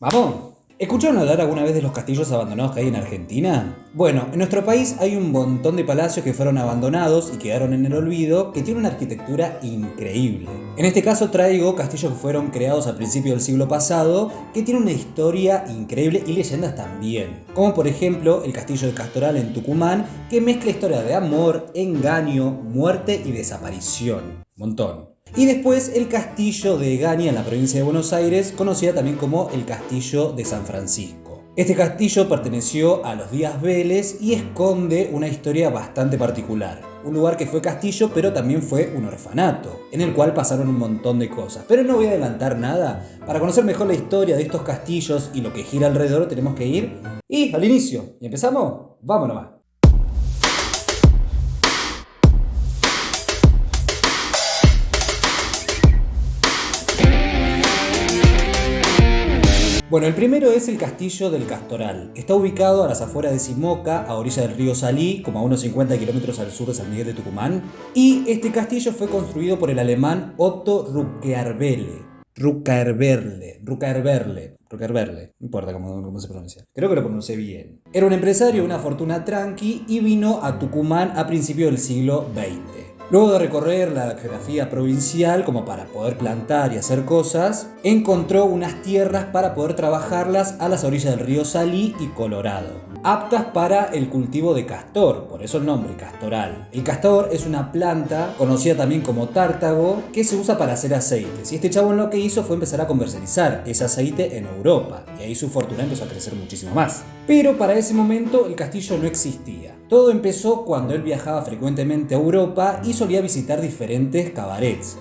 Vamos. ¿Escucharon hablar alguna vez de los castillos abandonados que hay en Argentina? Bueno, en nuestro país hay un montón de palacios que fueron abandonados y quedaron en el olvido, que tienen una arquitectura increíble. En este caso traigo castillos que fueron creados a principios del siglo pasado, que tienen una historia increíble y leyendas también. Como por ejemplo el castillo de Castoral en Tucumán, que mezcla historias de amor, engaño, muerte y desaparición. Montón. Y después el castillo de Egaña en la provincia de Buenos Aires, conocida también como el Castillo de San Francisco. Este castillo perteneció a los Díaz Vélez y esconde una historia bastante particular. Un lugar que fue castillo, pero también fue un orfanato, en el cual pasaron un montón de cosas. Pero no voy a adelantar nada. Para conocer mejor la historia de estos castillos y lo que gira alrededor, tenemos que ir al inicio. ¿Y empezamos? Vámonos más. Bueno, el primero es el Castillo del Castoral. Está ubicado a las afueras de Simoca, a orilla del río Salí, como a unos 50 kilómetros al sur de San Miguel de Tucumán. Y este castillo fue construido por el alemán Otto Ruckerberle. No importa cómo se pronuncia. Creo que lo pronuncié bien. Era un empresario, una fortuna tranqui, y vino a Tucumán a principios del siglo XX. Luego de recorrer la geografía provincial como para poder plantar y hacer cosas, encontró unas tierras para poder trabajarlas a las orillas del río Salí y Colorado, aptas para el cultivo de castor, por eso el nombre, castoral. El castor es una planta, conocida también como tártago, que se usa para hacer aceites. Y este chabón lo que hizo fue empezar a comercializar ese aceite en Europa, y ahí su fortuna empezó a crecer muchísimo más. Pero para ese momento el castillo no existía. Todo empezó cuando él viajaba frecuentemente a Europa y solía visitar diferentes cabarets.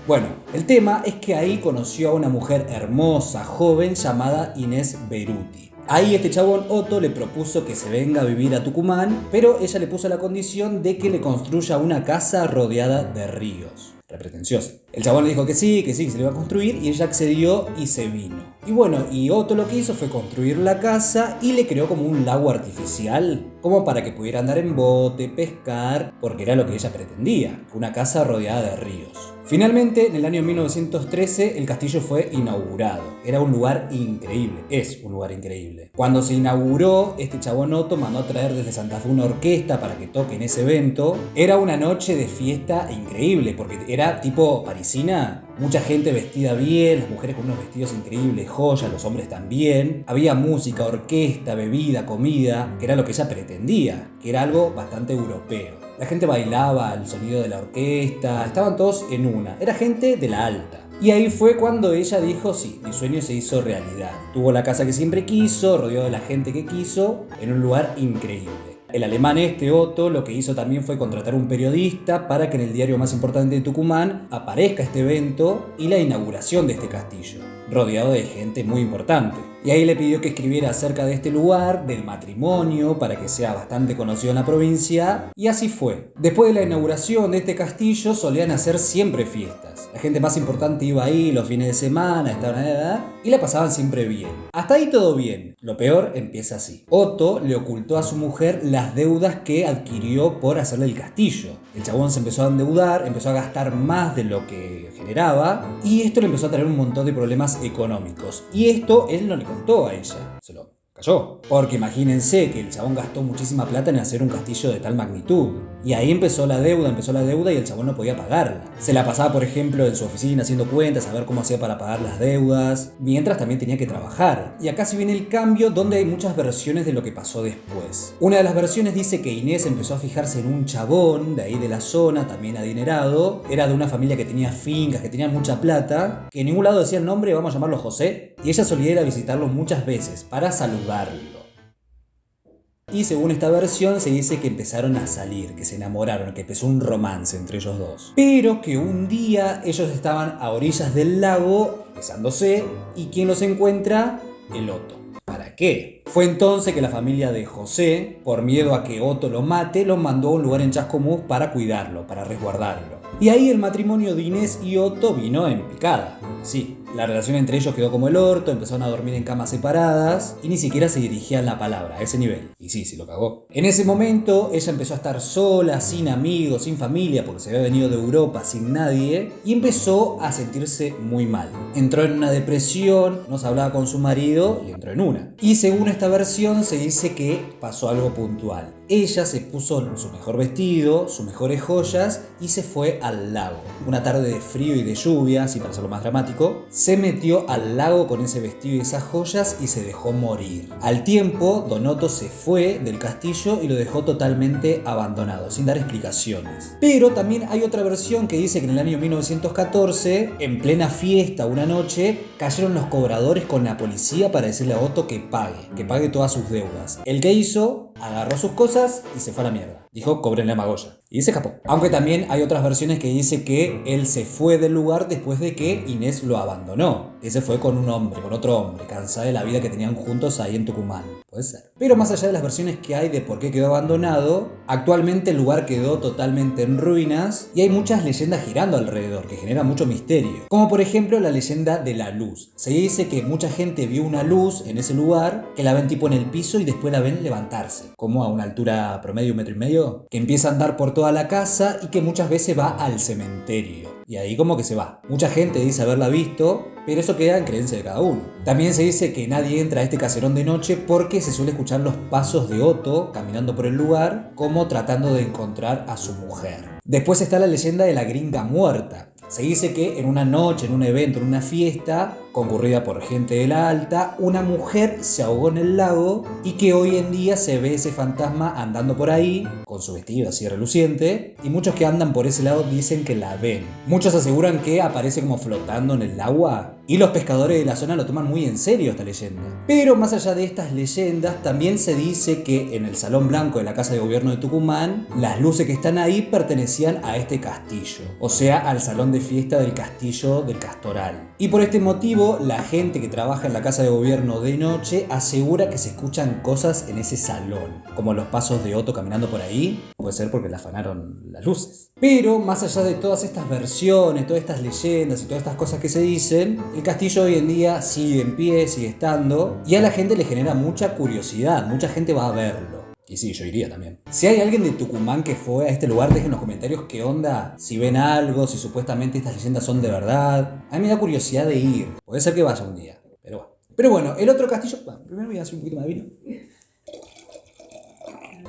Bueno, el tema es que ahí conoció a una mujer hermosa, joven, llamada Inés Beruti. Ahí este chabón Otto le propuso que se venga a vivir a Tucumán, pero ella le puso la condición de que le construya una casa rodeada de ríos. Pretenciosa. El chabón le dijo que sí, que se le iba a construir, y ella accedió y se vino. Y bueno, y Otto lo que hizo fue construir la casa y le creó como un lago artificial, como para que pudiera andar en bote, pescar, porque era lo que ella pretendía, una casa rodeada de ríos. Finalmente, en el año 1913, el castillo fue inaugurado. Era un lugar increíble, es un lugar increíble. Cuando se inauguró, este chabón Otto mandó a traer desde Santa Fe una orquesta para que toque en ese evento. Era una noche de fiesta increíble, porque era tipo parisina. Mucha gente vestida bien, las mujeres con unos vestidos increíbles, joyas, los hombres también. Había música, orquesta, bebida, comida, que era lo que ella pretendía, que era algo bastante europeo. La gente bailaba al sonido de la orquesta, estaban todos en una. Era gente de la alta. Y ahí fue cuando ella dijo, sí, mi sueño se hizo realidad. Tuvo la casa que siempre quiso, rodeado de la gente que quiso, en un lugar increíble. El alemán Otto, lo que hizo también fue contratar un periodista para que en el diario más importante de Tucumán aparezca este evento y la inauguración de este castillo, rodeado de gente muy importante. Y ahí le pidió que escribiera acerca de este lugar, del matrimonio, para que sea bastante conocido en la provincia, y así fue. Después de la inauguración de este castillo solían hacer siempre fiestas. La gente más importante iba ahí los fines de semana, y la pasaban siempre bien. Hasta ahí todo bien. Lo peor empieza así. Otto le ocultó a su mujer las deudas que adquirió por hacerle el castillo. El chabón se empezó a endeudar, empezó a gastar más de lo que generaba, y esto le empezó a traer un montón de problemas económicos. Y esto él no le contó a ella, se lo cayó. Porque imagínense que el chabón gastó muchísima plata en hacer un castillo de tal magnitud. Y ahí empezó la deuda y el chabón no podía pagarla. Se la pasaba, por ejemplo, en su oficina haciendo cuentas, a ver cómo hacía para pagar las deudas, mientras también tenía que trabajar. Y acá sí viene el cambio, donde hay muchas versiones de lo que pasó después. Una de las versiones dice que Inés empezó a fijarse en un chabón de ahí de la zona, también adinerado. Era de una familia que tenía fincas, que tenía mucha plata, que en ningún lado decía el nombre, vamos a llamarlo José. Y ella solía ir a visitarlo muchas veces para saludarlo. Y según esta versión se dice que empezaron a salir, que se enamoraron, que empezó un romance entre ellos dos. Pero que un día ellos estaban a orillas del lago, besándose, y ¿quién los encuentra? El Otto. ¿Para qué? Fue entonces que la familia de José, por miedo a que Otto lo mate, lo mandó a un lugar en Chascomús para cuidarlo, para resguardarlo. Y ahí el matrimonio de Inés y Otto vino en picada. Sí, La relación entre ellos quedó como el orto, empezaron a dormir en camas separadas y ni siquiera se dirigían la palabra a ese nivel. Y sí, lo cagó. En ese momento ella empezó a estar sola, sin amigos, sin familia, porque se había venido de Europa sin nadie, y empezó a sentirse muy mal. Entró en una depresión, no se hablaba con su marido y entró en una. Y según esta versión se dice que pasó algo puntual. Ella se puso su mejor vestido, sus mejores joyas y se fue al lago. Una tarde de frío y de lluvia, así para hacerlo más dramático, se metió al lago con ese vestido y esas joyas y se dejó morir. Al tiempo, Donoto se fue del castillo y lo dejó totalmente abandonado, sin dar explicaciones. Pero también hay otra versión que dice que en el año 1914, en plena fiesta una noche, cayeron los cobradores con la policía para decirle a Otto que pague todas sus deudas. El que hizo, agarró sus cosas y se fue a la mierda. Dijo, cóbrenle a Magoya. Y se escapó. Aunque también hay otras versiones que dice que él se fue del lugar después de que Inés lo abandonó. Que se fue con un hombre, con otro hombre, cansada de la vida que tenían juntos ahí en Tucumán. Puede ser. Pero más allá de las versiones que hay de por qué quedó abandonado, actualmente el lugar quedó totalmente en ruinas y hay muchas leyendas girando alrededor que generan mucho misterio. Como por ejemplo la leyenda de la luz. Se dice que mucha gente vio una luz en ese lugar, que la ven tipo en el piso y después la ven levantarse, como a una altura promedio, 1,5 metros, que empieza a andar por toda la casa y que muchas veces va al cementerio. Y ahí como que se va. Mucha gente dice haberla visto, pero eso queda en creencia de cada uno. También se dice que nadie entra a este caserón de noche porque se suele escuchar los pasos de Otto caminando por el lugar, como tratando de encontrar a su mujer. Después está la leyenda de la gringa muerta. Se dice que en una noche, en un evento, en una fiesta concurrida por gente de la alta, una mujer se ahogó en el lago y que hoy en día se ve ese fantasma andando por ahí con su vestido así reluciente, y muchos que andan por ese lado dicen que la ven. Muchos aseguran que aparece como flotando en el agua y los pescadores de la zona lo toman muy en serio esta leyenda. Pero más allá de estas leyendas, también se dice que en el Salón Blanco de la Casa de Gobierno de Tucumán, las luces que están ahí pertenecían a este castillo, o sea, al salón de fiesta del castillo del Castoral. Y por este motivo, la gente que trabaja en la Casa de Gobierno de noche asegura que se escuchan cosas en ese salón, como los pasos de Otto caminando por ahí. Puede ser porque le afanaron las luces. Pero más allá de todas estas versiones, todas estas leyendas y todas estas cosas que se dicen, el castillo hoy en día sigue en pie, sigue estando, y a la gente le genera mucha curiosidad, mucha gente va a verlo. Y sí, yo iría también. Si hay alguien de Tucumán que fue a este lugar, dejen en los comentarios qué onda, si ven algo, si supuestamente estas leyendas son de verdad. A mí me da curiosidad de ir. Puede ser que vaya un día, pero bueno. Pero bueno, el otro castillo... primero voy a hacer un poquito más de vino.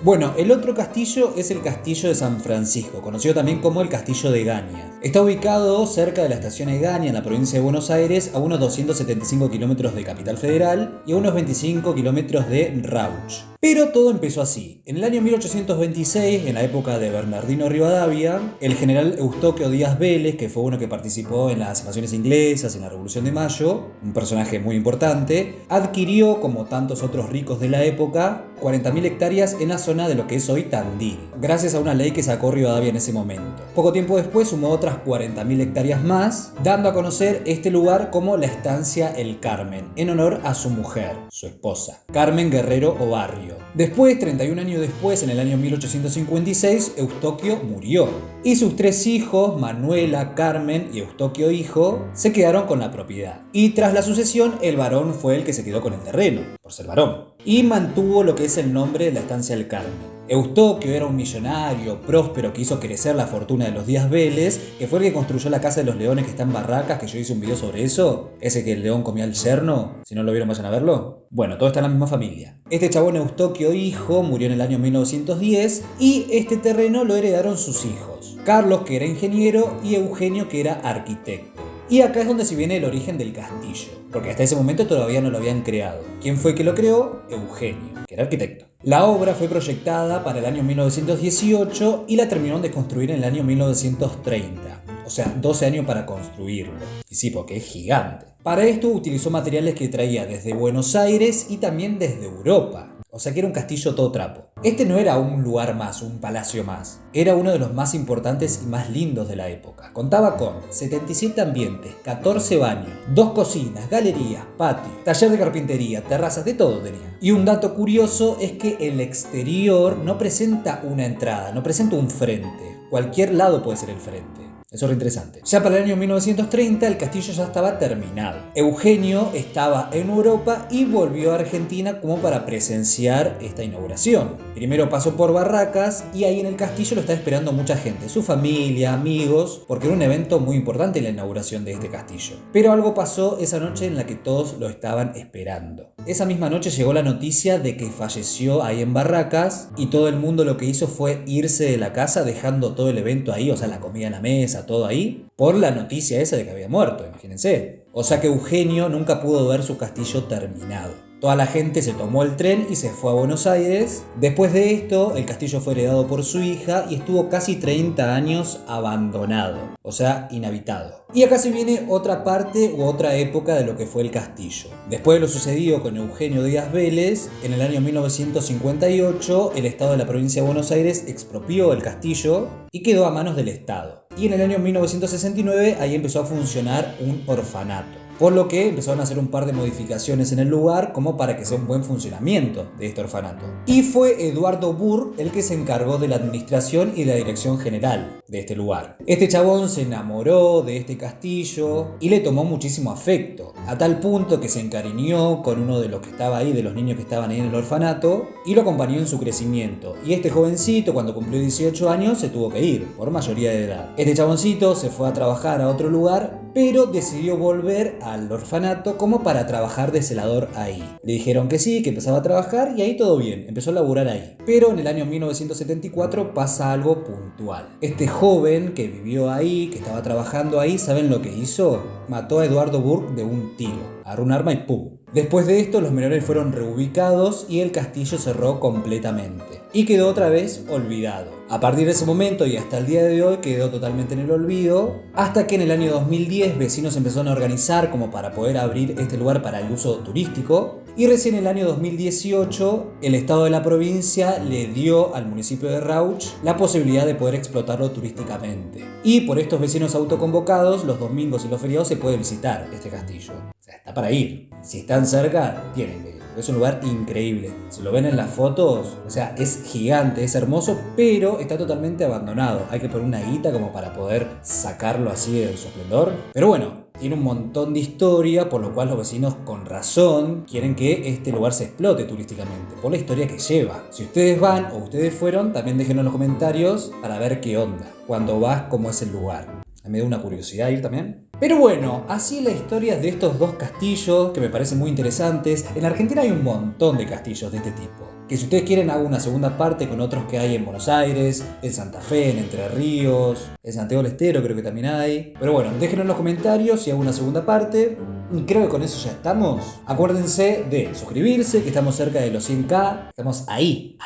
Bueno, el otro castillo es el Castillo de San Francisco, conocido también como el Castillo de Gaña. Está ubicado cerca de la estación de Gaña, en la provincia de Buenos Aires, a unos 275 kilómetros de Capital Federal y a unos 25 kilómetros de Rauch. Pero todo empezó así. En el año 1826, en la época de Bernardino Rivadavia, el general Eustoquio Díaz Vélez, que fue uno que participó en las invasiones inglesas, en la Revolución de Mayo, un personaje muy importante, adquirió, como tantos otros ricos de la época, 40.000 hectáreas en la zona de lo que es hoy Tandil, gracias a una ley que sacó Rivadavia en ese momento. Poco tiempo después sumó otras 40.000 hectáreas más, dando a conocer este lugar como la Estancia El Carmen, en honor a su mujer, su esposa, Carmen Guerrero Obarrio. Después, 31 años después, en el año 1856, Eustoquio murió. Y sus 3 hijos, Manuela, Carmen y Eustoquio hijo, se quedaron con la propiedad. Y tras la sucesión, el varón fue el que se quedó con el terreno, por ser varón. Y mantuvo lo que es el nombre de la Estancia del Carmen. Eustoquio era un millonario próspero que hizo crecer la fortuna de los Díaz Vélez, que fue el que construyó la Casa de los Leones que está en Barracas, que yo hice un video sobre eso. Ese que el león comía el yerno. Si no lo vieron, vayan a verlo. Bueno, todo está en la misma familia. Este chabón Eustoquio hijo murió en el año 1910 y este terreno lo heredaron sus hijos. Carlos, que era ingeniero, y Eugenio, que era arquitecto. Y acá es donde se viene el origen del castillo, porque hasta ese momento todavía no lo habían creado. ¿Quién fue que lo creó? Eugenio, que era arquitecto. La obra fue proyectada para el año 1918 y la terminaron de construir en el año 1930. O sea, 12 años para construirlo. Y sí, porque es gigante. Para esto utilizó materiales que traía desde Buenos Aires y también desde Europa. O sea que era un castillo todo trapo. Este no era un lugar más, un palacio más. Era uno de los más importantes y más lindos de la época. Contaba con 77 ambientes, 14 baños, 2 cocinas, galerías, patio, taller de carpintería, terrazas, de todo tenía. Y un dato curioso es que el exterior no presenta una entrada, no presenta un frente. Cualquier lado puede ser el frente. Eso es interesante. Ya para el año 1930 el castillo ya estaba terminado. Eugenio estaba en Europa y volvió a Argentina como para presenciar esta inauguración. Primero pasó por Barracas y ahí en el castillo lo estaba esperando mucha gente, su familia, amigos, porque era un evento muy importante la inauguración de este castillo. Pero algo pasó esa noche en la que todos lo estaban esperando. Esa misma noche llegó la noticia de que falleció ahí en Barracas y todo el mundo lo que hizo fue irse de la casa dejando todo el evento ahí, o sea, la comida en la mesa, todo ahí, por la noticia esa de que había muerto, imagínense. O sea que Eugenio nunca pudo ver su castillo terminado. Toda la gente se tomó el tren y se fue a Buenos Aires. Después de esto, el castillo fue heredado por su hija y estuvo casi 30 años abandonado, o sea, inhabitado. Y acá se viene otra parte u otra época de lo que fue el castillo. Después de lo sucedido con Eugenio Díaz Vélez, en el año 1958, el Estado de la provincia de Buenos Aires expropió el castillo y quedó a manos del Estado. Y en el año 1969 ahí empezó a funcionar un orfanato. Por lo que empezaron a hacer un par de modificaciones en el lugar como para que sea un buen funcionamiento de este orfanato. Y fue Eduardo Burr el que se encargó de la administración y de la dirección general de este lugar. Este chabón se enamoró de este castillo y le tomó muchísimo afecto, a tal punto que se encariñó con uno de los que estaba ahí, de los niños que estaban ahí en el orfanato, y lo acompañó en su crecimiento. Y este jovencito, cuando cumplió 18 años, se tuvo que ir por mayoría de edad. Este chaboncito se fue a trabajar a otro lugar, pero decidió volver al orfanato como para trabajar de celador ahí. Le dijeron que sí, que empezaba a trabajar y ahí todo bien, empezó a laburar ahí. Pero en el año 1974 pasa algo puntual. Este joven que vivió ahí, que estaba trabajando ahí, ¿saben lo que hizo? Mató a Eduardo Burr de un tiro. Agarró un arma y ¡pum! Después de esto, los menores fueron reubicados y el castillo cerró completamente. Y quedó otra vez olvidado. A partir de ese momento y hasta el día de hoy quedó totalmente en el olvido, hasta que en el año 2010 vecinos empezaron a organizar como para poder abrir este lugar para el uso turístico. Y recién en el año 2018 el Estado de la provincia le dio al municipio de Rauch la posibilidad de poder explotarlo turísticamente. Y por estos vecinos autoconvocados, los domingos y los feriados se puede visitar este castillo. O sea, está para ir. Si están cerca, tienen que ir. Es un lugar increíble. Si lo ven en las fotos, o sea, es gigante, es hermoso, pero está totalmente abandonado. Hay que poner una guita como para poder sacarlo así de su esplendor. Pero bueno, tiene un montón de historia, por lo cual los vecinos con razón quieren que este lugar se explote turísticamente, por la historia que lleva. Si ustedes van o ustedes fueron, también déjenlo en los comentarios para ver qué onda. Cuando vas, cómo es el lugar. Me da una curiosidad ir también. Pero bueno, así la historia de estos dos castillos que me parecen muy interesantes. En Argentina hay un montón de castillos de este tipo. Que si ustedes quieren hago una segunda parte con otros que hay en Buenos Aires, en Santa Fe, en Entre Ríos, en Santiago del Estero creo que también hay. Pero bueno, déjenlo en los comentarios si hago una segunda parte. Y creo que con eso ya estamos. Acuérdense de suscribirse, que estamos cerca de los 100k. Estamos ahí.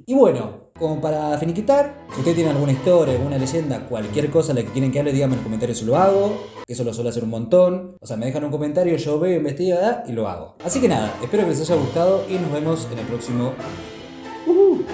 Y bueno, como para finiquitar, si ustedes tienen alguna historia, alguna leyenda, cualquier cosa a la que quieren que hable, díganme en los comentarios si lo hago. Que eso lo suelo hacer un montón. O sea, me dejan un comentario, yo veo, investigo y lo hago. Así que nada, espero que les haya gustado y nos vemos en el próximo video.